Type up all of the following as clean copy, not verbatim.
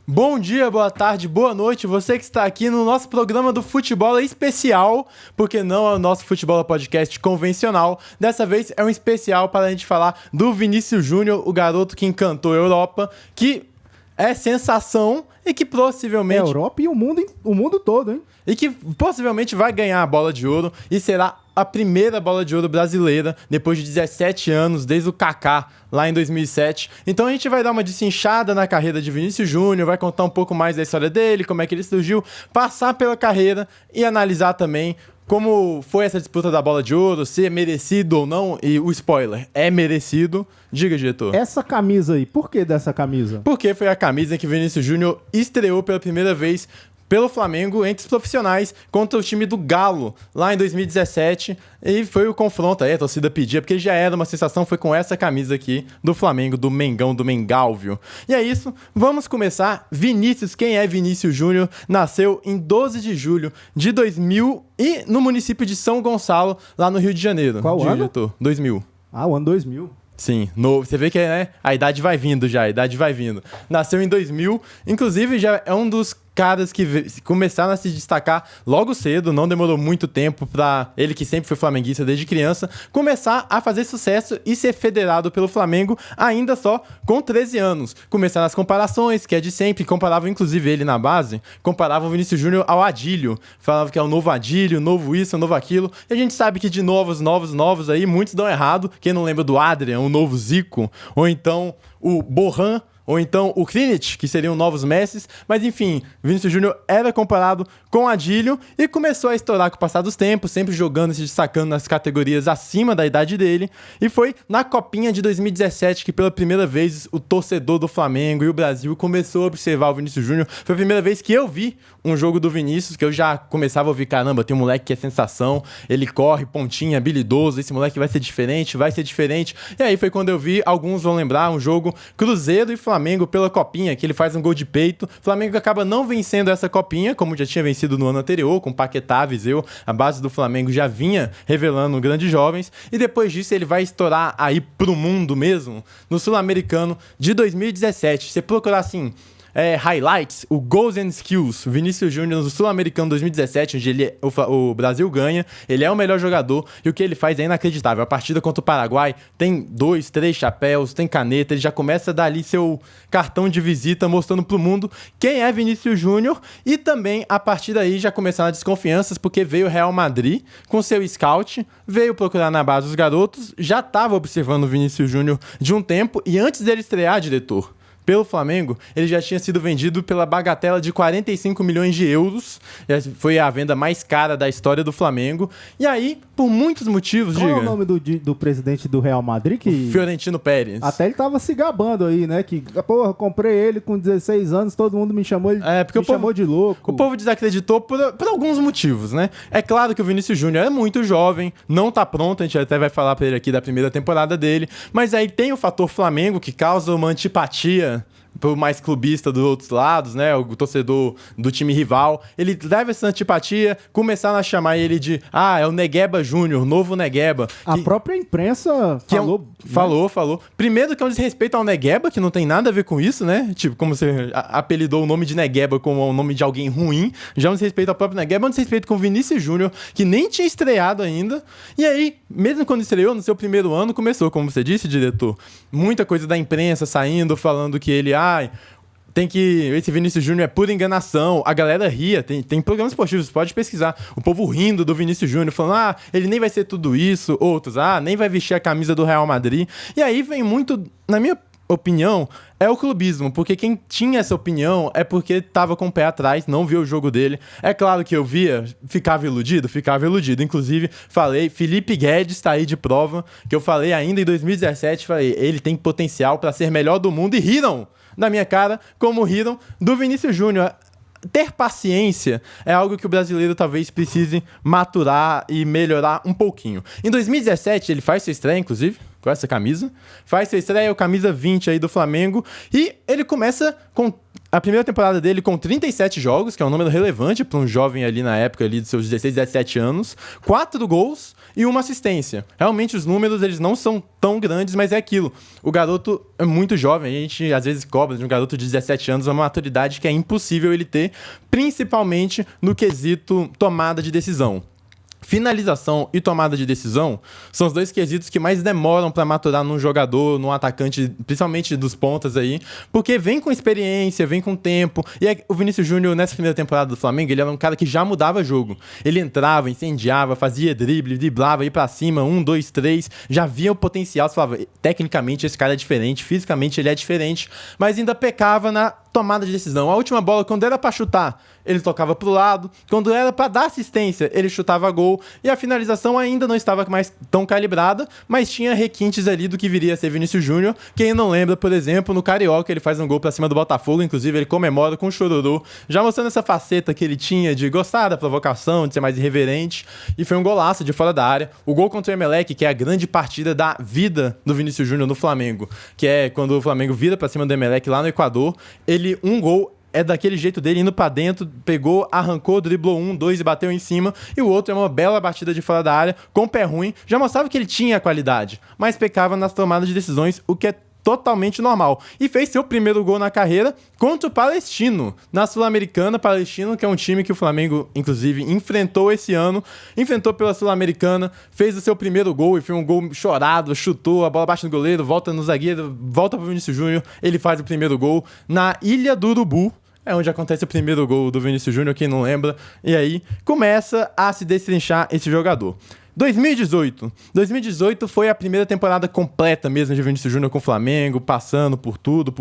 Bom dia, boa tarde, boa noite, você que está aqui no nosso programa do futebol especial, porque não é o nosso futebol podcast convencional. Dessa vez é um especial para a gente falar do Vinícius Júnior, o garoto que encantou a Europa, que é sensação e que possivelmente... A Europa e o mundo todo, hein? E que possivelmente vai ganhar a bola de ouro e será a primeira bola de ouro brasileira depois de 17 anos, desde o Kaká, lá em 2007. Então a gente vai dar uma desinchada na carreira de Vinícius Júnior, vai contar um pouco mais da história dele, como é que ele surgiu, passar pela carreira e analisar também como foi essa disputa da bola de ouro, se é merecido ou não. E o spoiler, é merecido. Diga, diretor. Essa camisa aí, por que dessa camisa? Porque foi a camisa em que Vinícius Júnior estreou pela primeira vez pelo Flamengo entre os profissionais contra o time do Galo, lá em 2017, e foi o confronto aí, a torcida pedia, porque já era uma sensação, foi com essa camisa aqui do Flamengo, do Mengão, do Mengálvio. E é isso, vamos começar. Vinícius, quem é Vinícius Júnior? Nasceu em 12 de julho de 2000 e no município de São Gonçalo, lá no Rio de Janeiro. Qual ano? Diretor, 2000. Ah, o ano 2000. Sim, novo. Você vê que a idade vai vindo já, a idade vai vindo. Nasceu em 2000, inclusive já é um dos caras que começaram a se destacar logo cedo, não demorou muito tempo pra ele, que sempre foi flamenguista desde criança, começar a fazer sucesso e ser federado pelo Flamengo ainda só com 13 anos. Começaram as comparações, que é de sempre, comparavam inclusive ele na base, comparavam o Vinícius Júnior ao Adílio, falavam que é o novo Adílio, o novo isso, o novo aquilo, e a gente sabe que de novos aí, muitos dão errado. Quem não lembra do Adrian, o novo Zico, ou então o Borran, ou então o Krinic, que seriam novos Messis, mas enfim, Vinícius Júnior era comparado com Adílio e começou a estourar com o passar dos tempos, sempre jogando e se destacando nas categorias acima da idade dele, e foi na Copinha de 2017 que pela primeira vez o torcedor do Flamengo e o Brasil começou a observar o Vinícius Júnior. Foi a primeira vez que eu vi um jogo do Vinícius, que eu já começava a ouvir, caramba, tem um moleque que é sensação, ele corre, pontinha, habilidoso, esse moleque vai ser diferente, e aí foi quando eu vi, alguns vão lembrar, um jogo Cruzeiro e Flamengo pela Copinha, que ele faz um gol de peito, Flamengo acaba não vencendo essa Copinha, como já tinha vencido no ano anterior, com Paquetá, Viseu, a base do Flamengo já vinha revelando grandes jovens, e depois disso ele vai estourar aí pro mundo mesmo, no Sul-Americano de 2017, você procurar assim... highlights, o Goals and Skills, Vinícius Júnior no Sul-Americano 2017, onde o Brasil ganha, ele é o melhor jogador e o que ele faz é inacreditável. A partida contra o Paraguai tem 2, 3 chapéus, tem caneta, ele já começa a dar ali seu cartão de visita mostrando pro mundo quem é Vinícius Júnior, e também a partir daí já começaram as desconfianças, porque veio o Real Madrid com seu scout, veio procurar na base os garotos, já estava observando o Vinícius Júnior de um tempo, e antes dele estrear, diretor, pelo Flamengo, ele já tinha sido vendido pela bagatela de 45 milhões de euros. Foi a venda mais cara da história do Flamengo. E aí, por muitos motivos, Qual é o nome do presidente do Real Madrid? Fiorentino Pérez. Até ele tava se gabando aí, né? Que, porra, comprei ele com 16 anos, todo mundo me chamou, chamou de louco. O povo desacreditou por alguns motivos, né? É claro que o Vinícius Júnior é muito jovem, não tá pronto, a gente até vai falar pra ele aqui da primeira temporada dele, mas aí tem o fator Flamengo, que causa uma antipatia pro mais clubista dos outros lados, né? O torcedor do time rival. Ele leva essa antipatia, começaram a chamar ele de é o Negueba Júnior, novo Negueba. A própria imprensa falou. Primeiro que é um desrespeito ao Negueba, que não tem nada a ver com isso, né? Tipo, como você apelidou o nome de Negueba como o nome de alguém ruim. Já é um desrespeito ao próprio Negueba, é um desrespeito com o Vinícius Júnior, que nem tinha estreado ainda. E aí, mesmo quando estreou, no seu primeiro ano, começou, como você disse, diretor, muita coisa da imprensa saindo, falando que ele, esse Vinícius Júnior é pura enganação, a galera ria, tem programas esportivos, você pode pesquisar, o povo rindo do Vinícius Júnior, falando, ele nem vai ser tudo isso, outros, nem vai vestir a camisa do Real Madrid, e aí vem muito, na minha opinião, é o clubismo, porque quem tinha essa opinião é porque tava com o pé atrás, não viu o jogo dele. É claro que eu via, ficava iludido. Inclusive, falei, Felipe Guedes tá aí de prova, que eu falei ainda em 2017, ele tem potencial para ser melhor do mundo, e riram na minha cara, como riram do Vinícius Júnior. Ter paciência é algo que o brasileiro talvez precise maturar e melhorar um pouquinho. Em 2017, ele faz sua estreia, inclusive, com essa camisa. Faz sua estreia, o camisa 20 aí do Flamengo. E ele começa com a primeira temporada dele com 37 jogos, que é um número relevante para um jovem ali na época ali dos seus 16, 17 anos. 4 gols e uma assistência. Realmente os números eles não são tão grandes, mas é aquilo. O garoto é muito jovem, a gente às vezes cobra de um garoto de 17 anos uma maturidade que é impossível ele ter, principalmente no quesito tomada de decisão. Finalização e tomada de decisão são os dois quesitos que mais demoram para maturar num jogador, num atacante, principalmente dos pontas aí, porque vem com experiência, vem com tempo. E o Vinícius Júnior, nessa primeira temporada do Flamengo, ele era um cara que já mudava jogo. Ele entrava, incendiava, fazia driblava, ia pra cima, 1, 2, 3, já via o potencial. Você falava, tecnicamente esse cara é diferente, fisicamente ele é diferente, mas ainda pecava na tomada de decisão. A última bola, quando era pra chutar, ele tocava pro lado. Quando era pra dar assistência, ele chutava gol. E a finalização ainda não estava mais tão calibrada, mas tinha requintes ali do que viria a ser Vinícius Júnior. Quem não lembra, por exemplo, no Carioca, ele faz um gol pra cima do Botafogo. Inclusive, ele comemora com o chororô, já mostrando essa faceta que ele tinha de gostar da provocação, de ser mais irreverente. E foi um golaço de fora da área. O gol contra o Emelec, que é a grande partida da vida do Vinícius Júnior no Flamengo, que é quando o Flamengo vira pra cima do Emelec lá no Equador. Um gol é daquele jeito dele, indo pra dentro, pegou, arrancou, driblou 1, 2 e bateu em cima. E o outro é uma bela batida de fora da área, com pé ruim. Já mostrava que ele tinha qualidade, mas pecava nas tomadas de decisões, o que é totalmente normal. E fez seu primeiro gol na carreira contra o Palestino, na Sul-Americana. Palestino, que é um time que o Flamengo, inclusive, enfrentou esse ano. Enfrentou pela Sul-Americana, fez o seu primeiro gol, e foi um gol chorado, chutou, a bola bate no goleiro, volta no zagueiro, volta pro Vinícius Júnior, ele faz o primeiro gol na Ilha do Urubu. É onde acontece o primeiro gol do Vinícius Júnior, quem não lembra. E aí começa a se destrinchar esse jogador. 2018 foi a primeira temporada completa mesmo de Vinícius Júnior com o Flamengo, passando por tudo,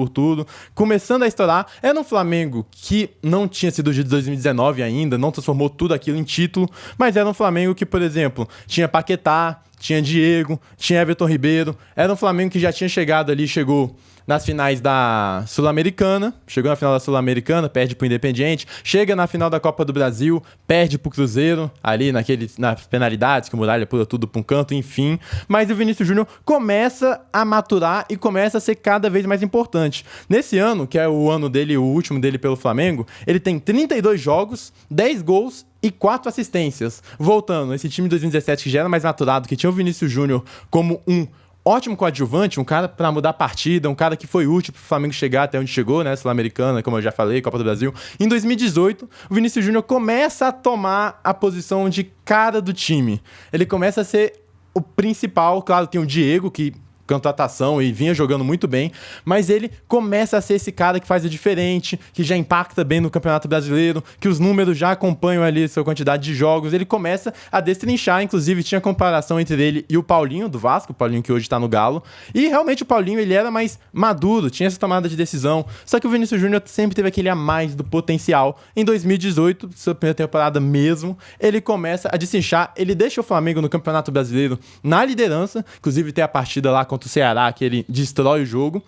começando a estourar. Era um Flamengo que não tinha sido de 2019 ainda, não transformou tudo aquilo em título, mas era um Flamengo que, por exemplo, tinha Paquetá, tinha Diego, tinha Everton Ribeiro. Era um Flamengo que já tinha chegado ali, chegou nas finais da Sul-Americana, chegou na final da Sul-Americana, perde pro Independiente, chega na final da Copa do Brasil, perde pro Cruzeiro, ali nas penalidades, que o Muralha pula tudo pra um canto, enfim. Mas o Vinícius Júnior começa a maturar e começa a ser cada vez mais importante. Nesse ano, que é o ano dele, o último dele pelo Flamengo, ele tem 32 jogos, 10 gols e 4 assistências. Voltando, esse time de 2017 que já era mais maturado, que tinha o Vinícius Júnior como um ótimo coadjuvante, um cara para mudar a partida, um cara que foi útil pro Flamengo chegar até onde chegou, né? Sul-Americana, como eu já falei, Copa do Brasil. Em 2018, o Vinícius Júnior começa a tomar a posição de cara do time. Ele começa a ser o principal. Claro, tem o Diego, que contratação e vinha jogando muito bem, mas ele começa a ser esse cara que faz o diferente, que já impacta bem no Campeonato Brasileiro, que os números já acompanham ali a sua quantidade de jogos. Ele começa a destrinchar, inclusive tinha comparação entre ele e o Paulinho do Vasco, o Paulinho que hoje tá no Galo, e realmente o Paulinho ele era mais maduro, tinha essa tomada de decisão, só que o Vinícius Júnior sempre teve aquele a mais do potencial. Em 2018, sua primeira temporada mesmo, ele começa a destrinchar, ele deixa o Flamengo no Campeonato Brasileiro na liderança, inclusive tem a partida lá contra o Ceará, que ele destrói o jogo,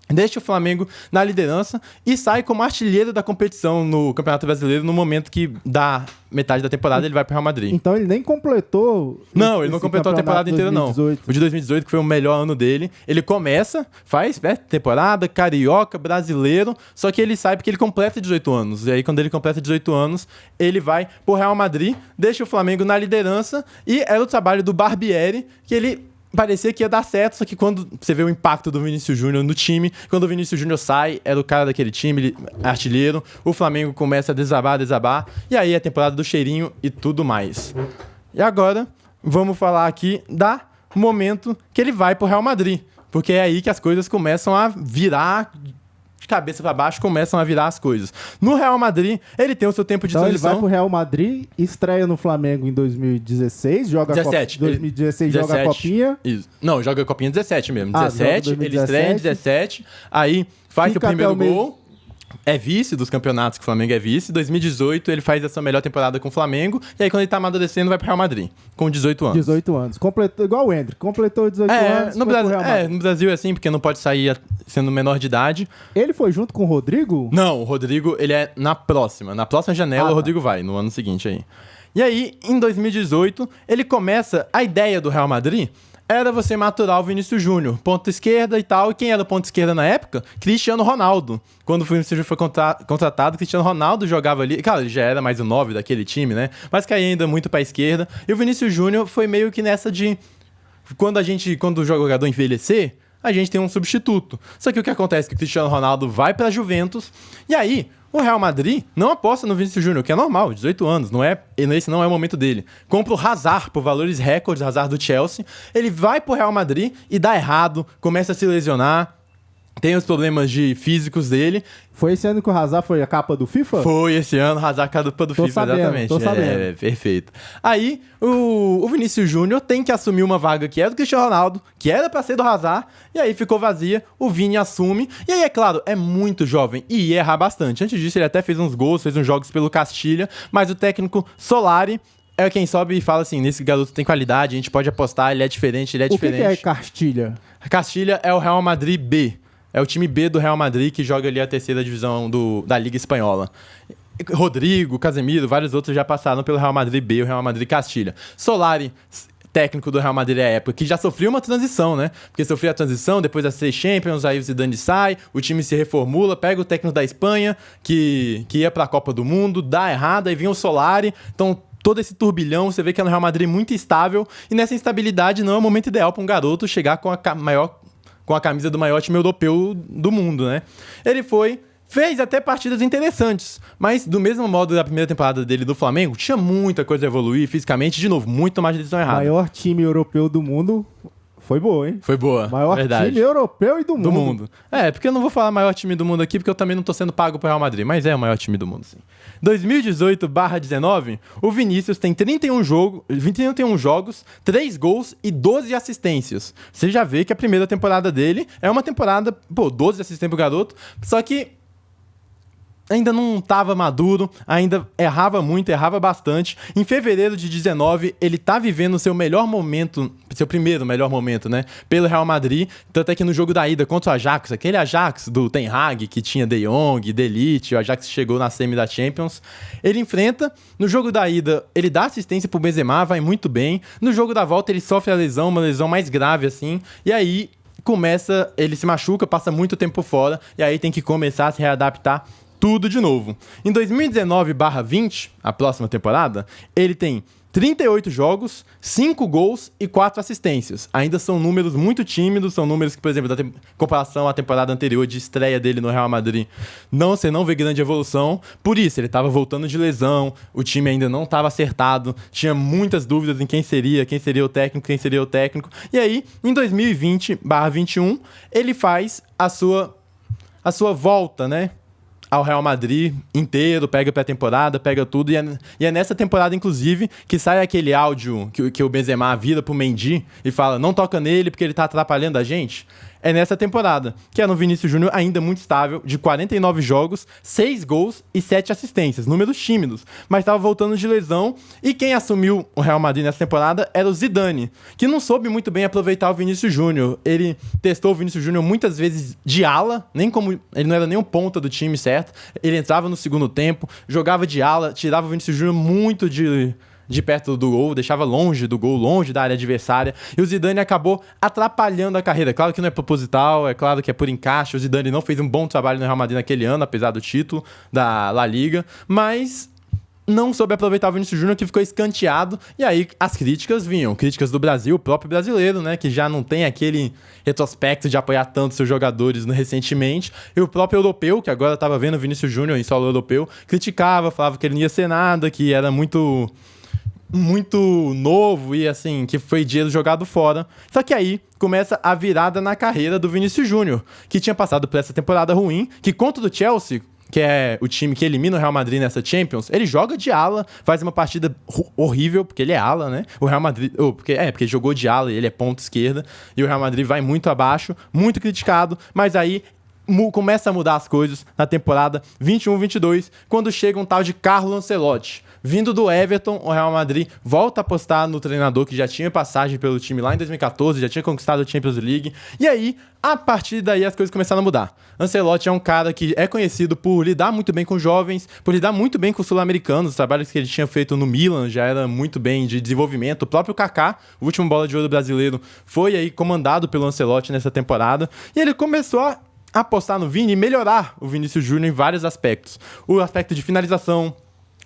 deixa o Flamengo na liderança e sai como artilheiro da competição no Campeonato Brasileiro no momento que dá metade da temporada ele vai para o Real Madrid. Então ele nem completou... Não, ele não completou a temporada inteira, 2018. Não. O de 2018, que foi o melhor ano dele, ele começa, faz temporada, carioca, brasileiro, só que ele sai porque ele completa 18 anos. E aí, quando ele completa 18 anos, ele vai pro Real Madrid, deixa o Flamengo na liderança e era o trabalho do Barbieri, que ele parecia que ia dar certo, só que quando você vê o impacto do Vinícius Júnior no time, quando o Vinícius Júnior sai, era o cara daquele time, ele, artilheiro, o Flamengo começa a desabar, e aí a temporada do cheirinho e tudo mais. E agora, vamos falar aqui do momento que ele vai pro Real Madrid, porque é aí que as coisas começam a virar... de cabeça para baixo, começam a virar as coisas. No Real Madrid, ele tem o seu tempo de transição. Ele vai pro Real Madrid, estreia no Flamengo em 2016, joga 17, 2016 17, joga a Copinha. Isso. Não, joga a Copinha 17 mesmo. 17, ele estreia em 17, aí faz o primeiro gol. É vice dos campeonatos que o Flamengo é vice. 2018 ele faz essa melhor temporada com o Flamengo. E aí quando ele tá amadurecendo vai pro Real Madrid. Com 18 anos. 18 anos. Completou, igual o Hendrick. Completou 18 anos. No Brasil é assim, porque não pode sair sendo menor de idade. Ele foi junto com o Rodrigo? Não, o Rodrigo ele é na próxima. Na próxima janela o Rodrigo vai, no ano seguinte aí. E aí, em 2018, ele começa... A ideia do Real Madrid era você maturar o Vinícius Júnior, ponta esquerda e tal. E quem era o ponta esquerda na época? Cristiano Ronaldo. Quando o Vinícius Júnior foi contratado, Cristiano Ronaldo jogava ali. Cara, ele já era mais o 9 daquele time, né? Mas caía ainda muito pra esquerda. E o Vinícius Júnior foi meio que nessa de... Quando o jogador envelhecer, a gente tem um substituto. Só que o que acontece é que o Cristiano Ronaldo vai pra Juventus. E aí... O Real Madrid não aposta no Vinícius Júnior, que é normal, 18 anos, esse não é o momento dele. Compra o Hazard por valores recordes, Hazard do Chelsea. Ele vai pro Real Madrid e dá errado, começa a se lesionar, tem os problemas físicos dele. Foi esse ano que o Hazard foi a capa do FIFA? Foi esse ano, o Hazard capa do FIFA, exatamente. Tô sabendo. Perfeito. Aí, o Vinícius Júnior tem que assumir uma vaga que é do Cristiano Ronaldo, que era pra ser do Hazard, e aí ficou vazia, o Vini assume, e aí, é claro, é muito jovem e ia errar bastante. Antes disso, ele até fez uns gols, fez uns jogos pelo Castilha, mas o técnico Solari é quem sobe e fala assim, nesse garoto tem qualidade, a gente pode apostar, ele é diferente. O que é Castilha? Castilha é o Real Madrid B. É o time B do Real Madrid que joga ali a terceira divisão da Liga Espanhola. Rodrigo, Casemiro, vários outros já passaram pelo Real Madrid B, o Real Madrid Castilha. Solari, técnico do Real Madrid à época, que já sofreu uma transição, né? Porque sofreu a transição, depois da Seis Champions, aí o Zidane sai, o time se reformula, pega o técnico da Espanha, que ia pra Copa do Mundo, dá errado, aí vem o Solari, então... Todo esse turbilhão, você vê que é no Real Madrid muito instável, e nessa instabilidade não é o momento ideal para um garoto chegar com a camisa do maior time europeu do mundo, né? Ele fez até partidas interessantes, mas do mesmo modo da primeira temporada dele do Flamengo, tinha muita coisa a evoluir fisicamente, de novo, muito mais decisão errada. Maior time europeu do mundo... Foi boa, hein? Foi boa, maior verdade. Time europeu e do mundo. Porque eu não vou falar maior time do mundo aqui, porque eu também não tô sendo pago pro Real Madrid, mas é o maior time do mundo, sim. 2018/19, o Vinícius tem 31 jogos, 3 gols e 12 assistências. Você já vê que a primeira temporada dele é uma temporada, 12 assistências pro garoto, só que ainda não estava maduro, ainda errava muito, errava bastante. Em fevereiro de 19, ele tá vivendo o seu melhor momento, seu primeiro melhor momento, né? Pelo Real Madrid, tanto é que no jogo da ida contra o Ajax, aquele Ajax do Ten Hag, que tinha De Jong, De Ligt, o Ajax chegou na semi da Champions, ele enfrenta, no jogo da ida, ele dá assistência pro Benzema, vai muito bem. No jogo da volta, ele sofre a lesão, uma lesão mais grave, assim, e aí ele se machuca, passa muito tempo fora, e aí tem que começar a se readaptar tudo de novo. Em 2019/20, a próxima temporada, ele tem 38 jogos, 5 gols e 4 assistências. Ainda são números muito tímidos, são números que, por exemplo, em comparação à temporada anterior de estreia dele no Real Madrid, você não vê grande evolução. Por isso, ele estava voltando de lesão, o time ainda não estava acertado, tinha muitas dúvidas em quem seria o técnico. E aí, em 2020/21, ele faz a sua volta, né? Ao Real Madrid inteiro, pega pré-temporada, pega tudo, e é nessa temporada, inclusive, que sai aquele áudio que o Benzema vira pro Mendy e fala, não toca nele porque ele tá atrapalhando a gente. É nessa temporada, que é no Vinícius Júnior ainda muito estável, de 49 jogos, 6 gols e 7 assistências, números tímidos, mas estava voltando de lesão, e quem assumiu o Real Madrid nessa temporada era o Zidane, que não soube muito bem aproveitar o Vinícius Júnior. Ele testou o Vinícius Júnior muitas vezes de ala, ele não era nem um ponta do time, certo? Ele entrava no segundo tempo, jogava de ala, tirava o Vinícius Júnior muito de perto do gol, deixava longe do gol, longe da área adversária, e o Zidane acabou atrapalhando a carreira. Claro que não é proposital, é claro que é por encaixe, o Zidane não fez um bom trabalho no Real Madrid naquele ano, apesar do título da La Liga, mas não soube aproveitar o Vinícius Júnior, que ficou escanteado, e aí as críticas vinham, críticas do Brasil, o próprio brasileiro, né, que já não tem aquele retrospecto de apoiar tanto seus jogadores recentemente, e o próprio europeu, que agora estava vendo o Vinícius Júnior em solo europeu, criticava, falava que ele não ia ser nada, que era muito novo e assim, que foi dinheiro jogado fora. Só que aí começa a virada na carreira do Vinícius Júnior, que tinha passado por essa temporada ruim, que contra o Chelsea, que é o time que elimina o Real Madrid nessa Champions, ele joga de ala, faz uma partida horrível, porque ele é ala, né? O Real Madrid... porque ele jogou de ala e ele é ponta esquerda, e o Real Madrid vai muito abaixo, muito criticado, mas aí começa a mudar as coisas na temporada 21/22, quando chega um tal de Carlo Ancelotti. Vindo do Everton, o Real Madrid volta a apostar no treinador que já tinha passagem pelo time lá em 2014, já tinha conquistado a Champions League. E aí, a partir daí, as coisas começaram a mudar. Ancelotti é um cara que é conhecido por lidar muito bem com jovens, por lidar muito bem com os sul-americanos. Os trabalhos que ele tinha feito no Milan já era muito bem de desenvolvimento. O próprio Kaká, o último bola de ouro brasileiro, foi aí comandado pelo Ancelotti nessa temporada. E ele começou a apostar no Vini e melhorar o Vinícius Júnior em vários aspectos. O aspecto de finalização,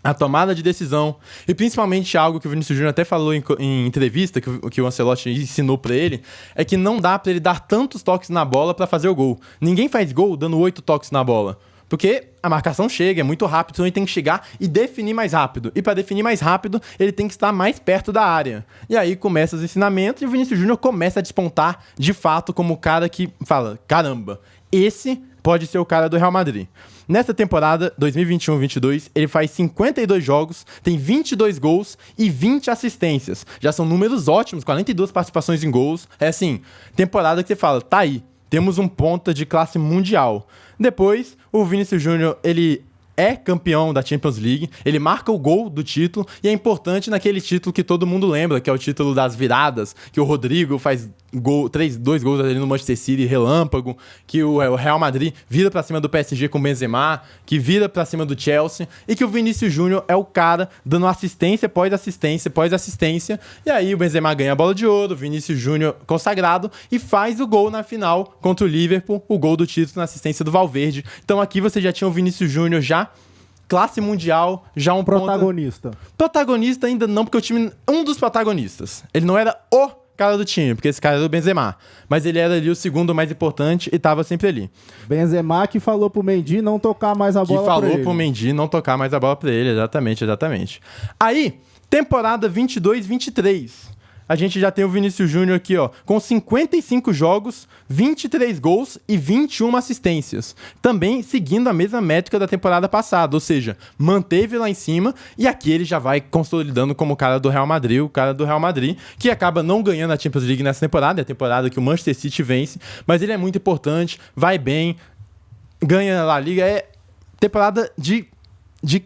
a tomada de decisão e principalmente algo que o Vinícius Júnior até falou em entrevista, que o Ancelotti ensinou pra ele, é que não dá pra ele dar tantos toques na bola pra fazer o gol. Ninguém faz gol dando 8 toques na bola. Porque a marcação chega, é muito rápido, então ele tem que chegar e definir mais rápido. E para definir mais rápido, ele tem que estar mais perto da área. E aí começa os ensinamentos e o Vinícius Júnior começa a despontar de fato como o cara que fala, caramba, esse pode ser o cara do Real Madrid. Nessa temporada, 2021-22, ele faz 52 jogos, tem 22 gols e 20 assistências. Já são números ótimos, 42 participações em gols. É assim, temporada que você fala, tá aí, temos um ponta de classe mundial. Depois, o Vinícius Júnior, ele é campeão da Champions League, ele marca o gol do título e é importante naquele título que todo mundo lembra, que é o título das viradas, que o Rodrigo faz dois gols ali no Manchester City, relâmpago, que o Real Madrid vira pra cima do PSG com o Benzema, que vira pra cima do Chelsea, e que o Vinícius Júnior é o cara dando assistência pós assistência, e aí o Benzema ganha a bola de ouro, o Vinícius Júnior consagrado, e faz o gol na final contra o Liverpool, o gol do título na assistência do Valverde. Então aqui você já tinha o Vinícius Júnior já classe mundial, já um protagonista. Protagonista ainda não, porque o time... Um dos protagonistas. Ele não era o cara do time, porque esse cara era o Benzema. Mas ele era ali o segundo mais importante e tava sempre ali. Benzema que falou pro Mendy não tocar mais a bola pra ele. Que falou pro Mendy não tocar mais a bola pra ele, exatamente. Aí, temporada 22-23. A gente já tem o Vinícius Júnior aqui, ó, com 55 jogos, 23 gols e 21 assistências. Também seguindo a mesma métrica da temporada passada, ou seja, manteve lá em cima e aqui ele já vai consolidando como o cara do Real Madrid, que acaba não ganhando a Champions League nessa temporada, é a temporada que o Manchester City vence, mas ele é muito importante, vai bem, ganha lá a Liga, é temporada de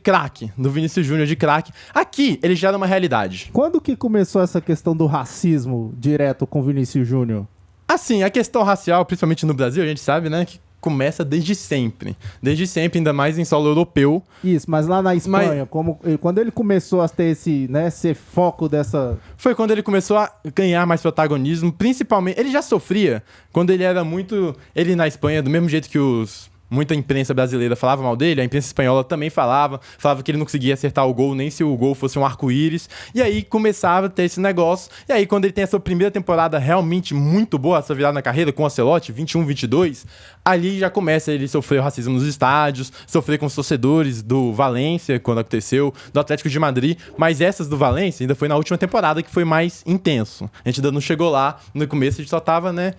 craque, do Vinícius Júnior de craque. Aqui, ele já era uma realidade. Quando que começou essa questão do racismo direto com o Vinícius Júnior? Assim, a questão racial, principalmente no Brasil, a gente sabe, né, que começa desde sempre. Desde sempre, ainda mais em solo europeu. Isso, mas lá na Espanha, quando ele começou a ter esse foco dessa... Foi quando ele começou a ganhar mais protagonismo, principalmente... Ele já sofria quando ele era muito... Ele na Espanha, do mesmo jeito que muita imprensa brasileira falava mal dele, a imprensa espanhola também falava que ele não conseguia acertar o gol, nem se o gol fosse um arco-íris, e aí começava a ter esse negócio, e aí quando ele tem a sua primeira temporada realmente muito boa, essa virada na carreira com o Ancelotti, 21-22, ali já começa ele sofrer racismo nos estádios, sofrer com os torcedores do Valência, quando aconteceu, do Atlético de Madrid, mas essas do Valência ainda foi na última temporada que foi mais intenso. A gente ainda não chegou lá, no começo a gente só tava, né,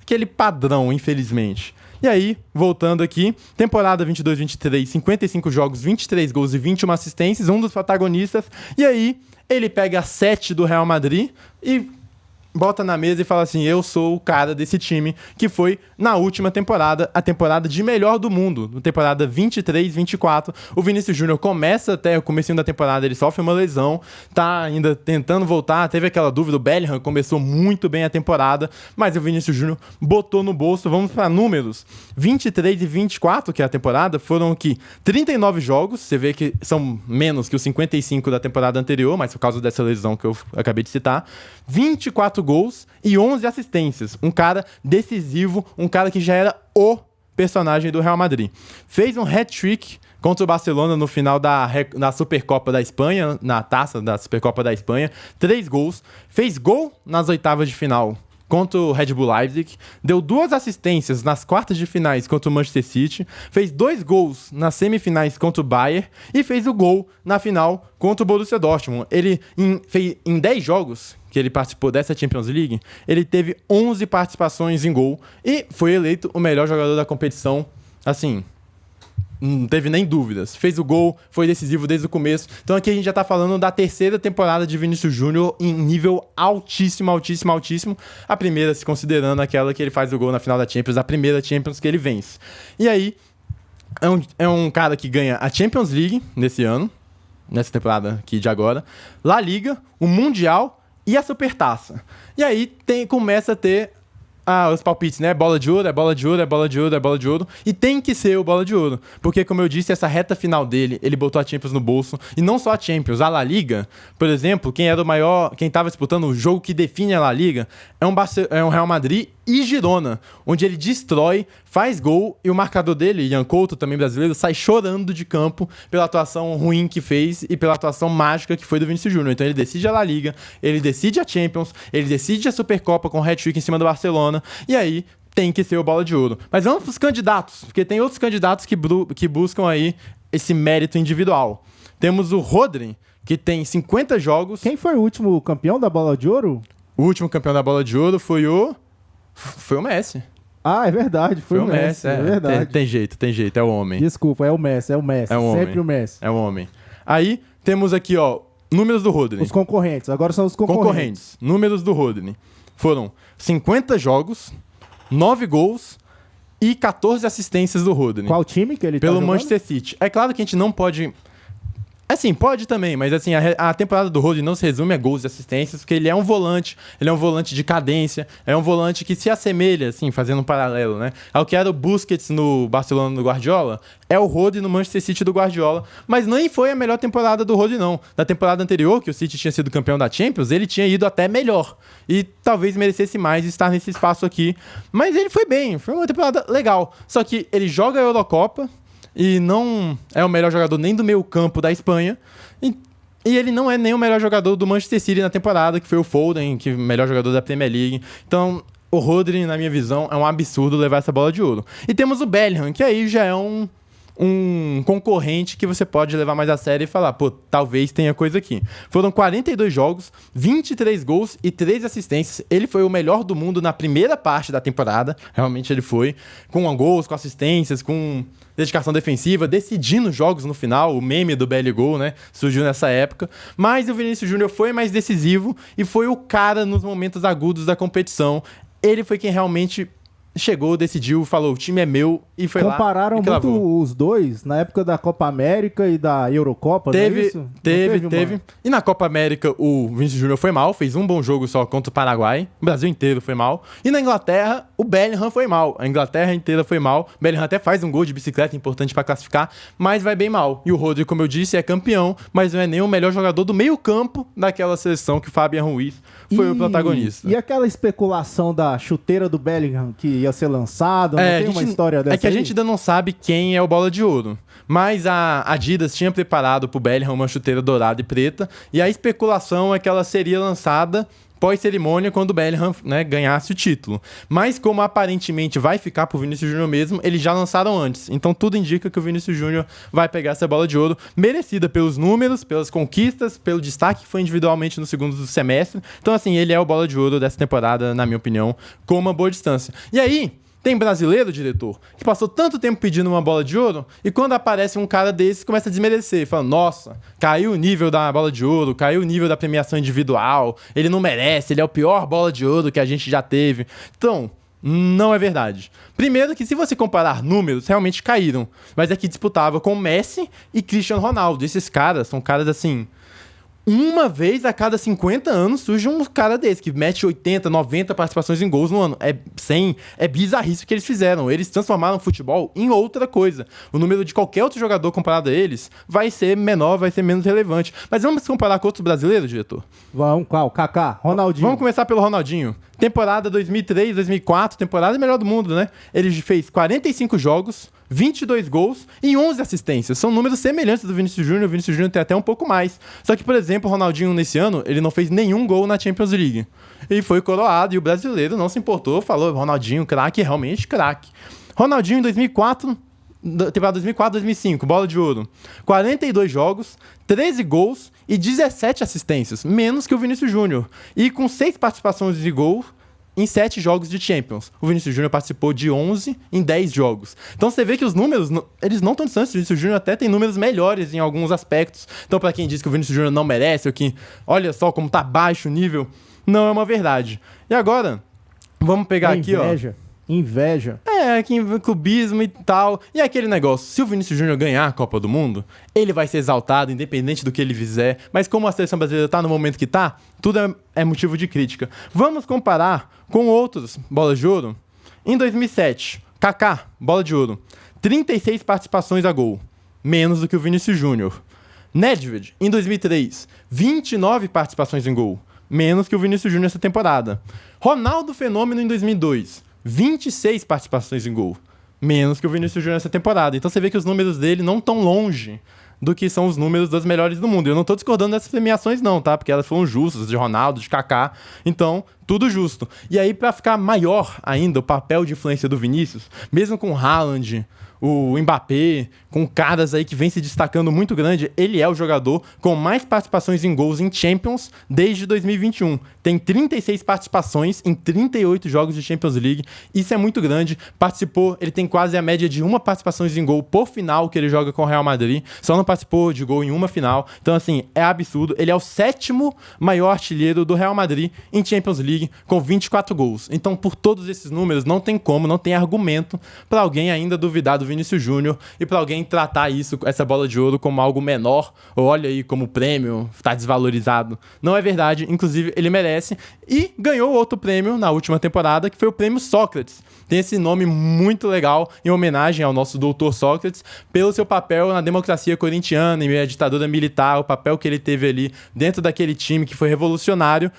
aquele padrão, infelizmente. E aí, voltando aqui, temporada 22-23, 55 jogos, 23 gols e 21 assistências, um dos protagonistas. E aí, ele pega a 7 do Real Madrid e bota na mesa e fala assim, eu sou o cara desse time, que foi na última temporada, a temporada de melhor do mundo, na temporada 23-24. O Vinícius Júnior começa até o comecinho da temporada, ele sofre uma lesão, tá ainda tentando voltar, teve aquela dúvida, o Bellingham começou muito bem a temporada, mas o Vinícius Júnior botou no bolso. Vamos para números, 23 e 24, que é a temporada, foram aqui 39 jogos, você vê que são menos que os 55 da temporada anterior, mas por causa dessa lesão que eu acabei de citar, 24 gols e 11 assistências. Um cara decisivo, um cara que já era o personagem do Real Madrid. Fez um hat-trick contra o Barcelona no final da Supercopa da Espanha, na taça da Supercopa da Espanha. 3 gols. Fez gol nas oitavas de final contra o Red Bull Leipzig, deu 2 assistências nas quartas de finais contra o Manchester City, fez 2 gols nas semifinais contra o Bayern e fez o gol na final contra o Borussia Dortmund. Ele, em 10 jogos que ele participou dessa Champions League, ele teve 11 participações em gol e foi eleito o melhor jogador da competição, assim... Não teve nem dúvidas. Fez o gol, foi decisivo desde o começo. Então aqui a gente já tá falando da terceira temporada de Vinícius Júnior em nível altíssimo. A primeira se considerando aquela que ele faz o gol na final da Champions, a primeira Champions que ele vence. E aí, é um cara que ganha a Champions League nesse ano. nessa temporada aqui de agora. La Liga, o Mundial e a Supertaça. E aí começa a ter os palpites, né? Bola de ouro, é bola de ouro, é bola de ouro, é bola de ouro. E tem que ser o bola de ouro. Porque, como eu disse, essa reta final dele, ele botou a Champions no bolso. E não só a Champions, a La Liga, por exemplo, quem tava disputando o jogo que define a La Liga é um Real Madrid e Girona, onde ele destrói, faz gol e o marcador dele, Ian Couto, também brasileiro, sai chorando de campo pela atuação ruim que fez e pela atuação mágica que foi do Vinícius Júnior. Então ele decide a La Liga, ele decide a Champions, ele decide a Supercopa com o hat-trick em cima do Barcelona e aí tem que ser o bola de ouro. Mas vamos pros candidatos, porque tem outros candidatos que buscam aí esse mérito individual. Temos o Rodri, que tem 50 jogos. Quem foi o último campeão da bola de ouro? O último campeão da bola de ouro foi o Messi. Ah, é verdade, foi o Messi. É verdade. Tem jeito, é o homem. Desculpa, é o Messi. É o sempre o Messi. É o homem. Aí temos aqui, números do Rodri. Os concorrentes, agora são os concorrentes. Números do Rodri. Foram 50 jogos, 9 gols e 14 assistências do Rodri. Qual time que ele tá jogando? Pelo Manchester City. É claro que a gente não pode... Assim, pode também, mas assim, a temporada do Rodri não se resume a gols e assistências, porque ele é um volante de cadência, é um volante que se assemelha, assim, fazendo um paralelo, né? Ao que era o Busquets no Barcelona do Guardiola, é o Rodri no Manchester City do Guardiola, mas nem foi a melhor temporada do Rodri, não. Na temporada anterior, que o City tinha sido campeão da Champions, ele tinha ido até melhor, e talvez merecesse mais estar nesse espaço aqui, mas ele foi bem, foi uma temporada legal, só que ele joga a Eurocopa, e não é o melhor jogador nem do meio campo da Espanha. E ele não é nem o melhor jogador do Manchester City na temporada, que foi o Foden, que é o melhor jogador da Premier League. Então, o Rodri, na minha visão, é um absurdo levar essa bola de ouro. E temos o Bellingham, que aí já é um concorrente que você pode levar mais a sério e falar, talvez tenha coisa aqui. Foram 42 jogos, 23 gols e 3 assistências. Ele foi o melhor do mundo na primeira parte da temporada. Realmente ele foi. Com gols, com assistências, com dedicação defensiva, decidindo jogos no final. O meme do Belly Goal, né? Surgiu nessa época. Mas o Vinícius Júnior foi mais decisivo e foi o cara nos momentos agudos da competição. Ele foi quem realmente chegou, decidiu, falou, o time é meu e foi lá. Compararam muito os dois na época da Copa América e da Eurocopa, não é isso? Teve. E na Copa América o Vinícius Júnior foi mal, fez um bom jogo só contra o Paraguai. O Brasil inteiro foi mal. E na Inglaterra, o Bellingham foi mal. A Inglaterra inteira foi mal. O Bellingham até faz um gol de bicicleta importante para classificar, mas vai bem mal. E o Rodri, como eu disse, é campeão, mas não é nem o melhor jogador do meio campo daquela seleção que o Fabian Ruiz foi o protagonista. E aquela especulação da chuteira do Bellingham que ia ser lançada, não tem uma história dessa? É que a gente ainda não sabe quem é o bola de ouro. Mas a Adidas tinha preparado pro Bellingham uma chuteira dourada e preta, e a especulação é que ela seria lançada pós-cerimônia quando o Bellingham, né, ganhasse o título. Mas como aparentemente vai ficar pro Vinícius Júnior mesmo, eles já lançaram antes. Então tudo indica que o Vinícius Júnior vai pegar essa bola de ouro, merecida pelos números, pelas conquistas, pelo destaque que foi individualmente no segundo semestre. Então assim, ele é o bola de ouro dessa temporada, na minha opinião, com uma boa distância. E aí, tem brasileiro, diretor, que passou tanto tempo pedindo uma bola de ouro e quando aparece um cara desse começa a desmerecer, falando, nossa, caiu o nível da bola de ouro, caiu o nível da premiação individual, ele não merece, ele é o pior bola de ouro que a gente já teve. Então, não é verdade. Primeiro que se você comparar números, realmente caíram, mas é que disputava com Messi e Cristiano Ronaldo. Esses caras são caras assim... Uma vez a cada 50 anos surge um cara desse, que mete 80, 90 participações em gols no ano. É bizarrice o que eles fizeram. Eles transformaram o futebol em outra coisa. O número de qualquer outro jogador comparado a eles vai ser menor, vai ser menos relevante. Mas vamos comparar com outros brasileiros, diretor? Vamos, qual? Kaká, Ronaldinho. Vamos começar pelo Ronaldinho. Temporada 2003, 2004, temporada melhor do mundo, né? Ele fez 45 jogos, 22 gols e 11 assistências. São números semelhantes do Vinícius Júnior. O Vinícius Júnior tem até um pouco mais. Só que, por exemplo, o Ronaldinho nesse ano, ele não fez nenhum gol na Champions League. E foi coroado e o brasileiro não se importou, falou, Ronaldinho, craque, realmente craque. Ronaldinho em 2004... temporada 2004-2005, bola de ouro. 42 jogos, 13 gols e 17 assistências, menos que o Vinícius Júnior. E com 6 participações de gol em 7 jogos de Champions. O Vinícius Júnior participou de 11 em 10 jogos. Então você vê que os números, eles não estão distantes. O Vinícius Júnior até tem números melhores em alguns aspectos. Então para quem diz que o Vinícius Júnior não merece, ou que olha só como tá baixo o nível, não é uma verdade. E agora, vamos pegar aqui, ó. Inveja. que clubismo e tal. E aquele negócio, se o Vinícius Júnior ganhar a Copa do Mundo, ele vai ser exaltado, independente do que ele fizer. Mas como a seleção brasileira tá no momento que tá, tudo é motivo de crítica. Vamos comparar com outros bolas de ouro. Em 2007, Kaká, bola de ouro, 36 participações a gol, menos do que o Vinícius Júnior. Nedved, em 2003, 29 participações em gol, menos que o Vinícius Júnior essa temporada. Ronaldo Fenômeno, em 2002, 26 participações em gol, menos que o Vinícius Júnior essa temporada. Então você vê que os números dele não estão longe do que são os números das melhores do mundo. Eu não tô discordando dessas premiações não, tá? Porque elas foram justas, de Ronaldo, de Kaká. Então, tudo justo. E aí, pra ficar maior ainda o papel de influência do Vinícius, mesmo com o Haaland, o Mbappé, com caras aí que vem se destacando muito grande, ele é o jogador com mais participações em gols em Champions desde 2021. Tem 36 participações em 38 jogos de Champions League. Isso é muito grande. Participou, ele tem quase a média de uma participação em gol por final que ele joga com o Real Madrid. Só não participou de gol em uma final. Então, assim, é absurdo. Ele é o 7º maior artilheiro do Real Madrid em Champions League, com 24 gols. Então, por todos esses números, não tem como, não tem argumento para alguém ainda duvidar do Vinícius Júnior e para alguém tratar isso, essa bola de ouro, como algo menor, ou olha aí como prêmio, está desvalorizado. Não é verdade, inclusive ele merece, e ganhou outro prêmio na última temporada, que foi o prêmio Sócrates. Tem esse nome muito legal em homenagem ao nosso doutor Sócrates, pelo seu papel na democracia corintiana, em meio à ditadura militar, o papel que ele teve ali dentro daquele time que foi revolucionário.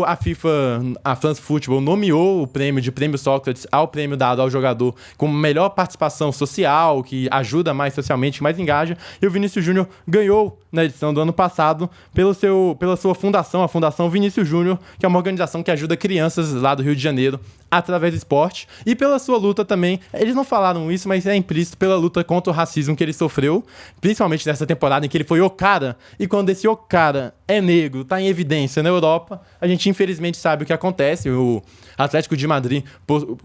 A FIFA, a France Football, nomeou o prêmio de Prêmio Sócrates ao prêmio dado ao jogador com melhor participação social, que ajuda mais socialmente, que mais engaja. E o Vinícius Júnior ganhou na edição do ano passado pela sua fundação, a Fundação Vinícius Júnior, que é uma organização que ajuda crianças lá do Rio de Janeiro através do esporte. E pela sua luta também, eles não falaram isso, mas é implícito, pela luta contra o racismo que ele sofreu, principalmente nessa temporada em que ele foi o cara. E quando esse o cara é negro, tá em evidência na Europa, a gente infelizmente sabe o que acontece. O Atlético de Madrid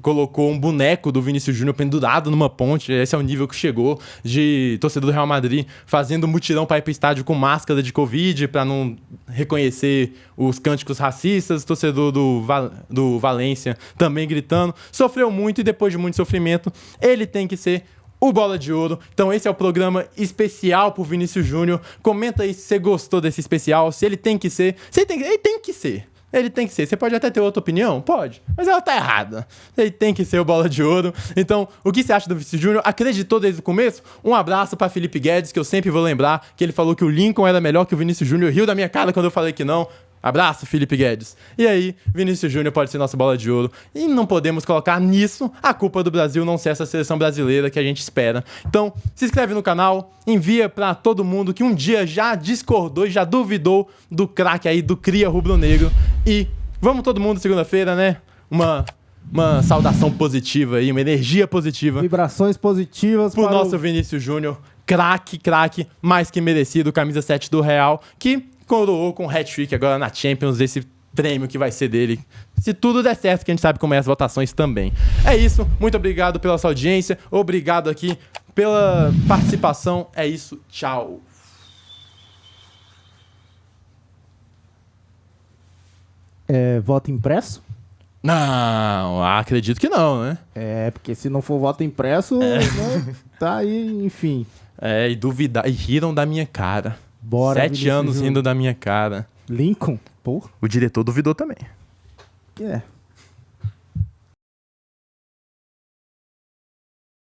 colocou um boneco do Vinícius Júnior pendurado numa ponte. Esse é o nível que chegou, de torcedor do Real Madrid fazendo mutirão para ir pro estádio com máscara de Covid para não reconhecer os cânticos racistas. Torcedor do Valência também gritando. Sofreu muito e depois de muito sofrimento, ele tem que ser o Bola de Ouro. Então esse é o programa especial pro Vinícius Júnior. Comenta aí se você gostou desse especial, se ele tem que ser. Ele tem que ser. Ele tem que ser. Você pode até ter outra opinião? Pode. Mas ela tá errada. Ele tem que ser o Bola de Ouro. Então, o que você acha do Vinícius Júnior? Acreditou desde o começo? Um abraço pra Felipe Guedes, que eu sempre vou lembrar que ele falou que o Lincoln era melhor que o Vinícius Júnior. Riu da minha cara quando eu falei que não. Abraço, Felipe Guedes. E aí, Vinícius Júnior pode ser nossa bola de ouro. E não podemos colocar nisso a culpa do Brasil não ser essa seleção brasileira que a gente espera. Então, se inscreve no canal, envia pra todo mundo que um dia já discordou e já duvidou do craque aí, do cria rubro-negro. E vamos todo mundo segunda-feira, né? Uma saudação positiva aí, uma energia positiva. Vibrações positivas pro nosso Vinícius Júnior. Craque, mais que merecido, camisa 7 do Real, que coroou com hat-trick agora na Champions, esse prêmio que vai ser dele. Se tudo der certo, que a gente sabe como é as votações também. É isso, muito obrigado pela sua audiência, obrigado aqui pela participação. É isso, tchau. Voto impresso? Não, acredito que não, né? Porque se não for voto impresso, né, tá aí, enfim. E riram da minha cara. Bora, 7 anos rindo da minha cara. Lincoln? Porra. O diretor duvidou também.